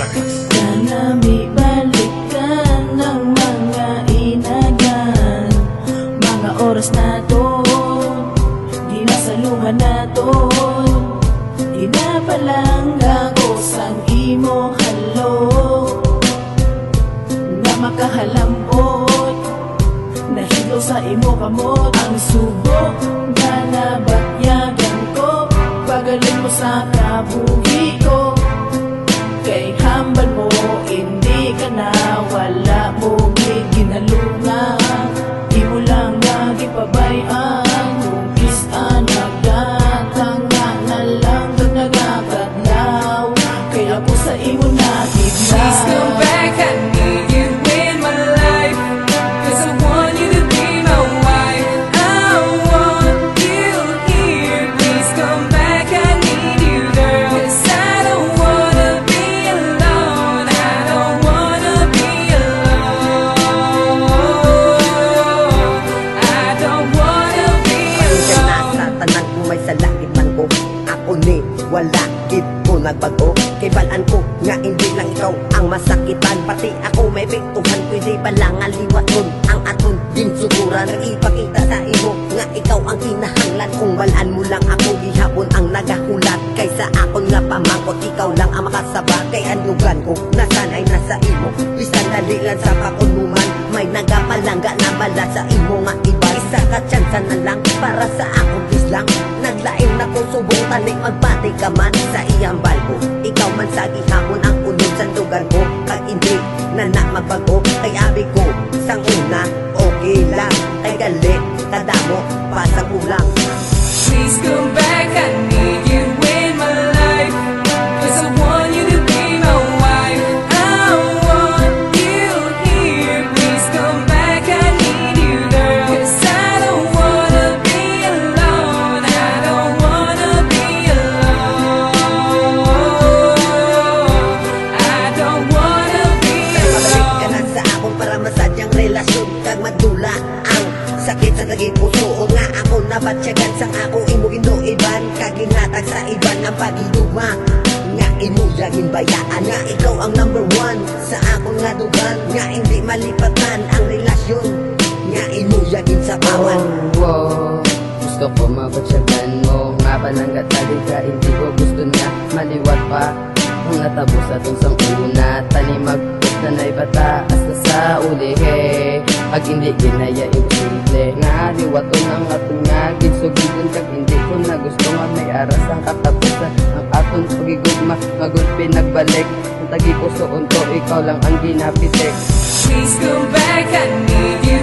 Sana may balikan ng mga inagan, mga oras na to, dinasaluhan na to. Di na palang gagos ang imo halo, na makahalambot, nahilo sa imo kamot. Ang subok nga nabatyagan ko, pagaling mo sa kabuhi ko. Kay hambal mo, hindi ka na wala mo ginalungan. Di mo lang nagipabayan, umpis nagdatang nga na lang nagakadlaw. Kaya po sa imo nakiblaw. Please come back, I need you in my life, 'cause I want you to be my wife. I want you here. Please come back, I need you, girl, 'cause I don't wanna be alone. I don't wanna be alone. I don't wanna be alone. Sa tanan ko may salakit man ko, ako ni wala gid ko nagbago. Kay balaan ko nga hindi lang ikaw ang masakitan, pati ako may piktuhan. Pwede ba lang aliwaton ang aton ginsuguran? Ipakita sa imo nga ikaw ang kinahanglan. Kung balaan mo lang ako, gihapon ang nagahulat. Kaysa akon nga pamangkot, ikaw lang ang makasaba. Kay anyugan ko nasanay na sa imo, bisan dali lang sa kakunuman. May nagapalangga na bala sa imo nga iba. Isa ka tsansa na lang para sa akong islang. Naglain na ko subong tanik, magpati ka man sa iyang balko. Ikaw man sa gihapon ang unod sa lugar ko. Kag hindi na magbago, kay abi ko sang una okay lang. Kay galit kadamo pa sa kulang. Please come back, I need you in my life, 'cause I want you to be my wife. I want you here. Please come back, I need you, girl, 'cause I don't wanna be alone. I don't wanna be alone. I don't wanna be Pabalik ka alone. na sa akong para masadyang relasyon. Kag madula ang sakit sa naging puso nga ako nabatsyagan sang ako imo inuiban. Kaginhatag sa iban ang pagidugma nga imo laging bayaan. Nga ikaw ang number one sa akong nga dugan, nga hindi malipatan ang relasyon, nga imo laging sabawan. Gusto ko mabatsyagan mo nga palanggat ka, hindi ko gusto nga maliwat pa. Kung natapos atong sang una, tani magpus na na'y bataas na sa uli. Pag hindi ginaya imposible nga liwaton ang atong nga ginsugidon. Kag hindi ko na gusto nga may aras ang katapusan. Ang aton pagigugma magulpi nagbalik. Ang tagi pusoon ko, ikaw lang ang ginapisik. Please come back, I need you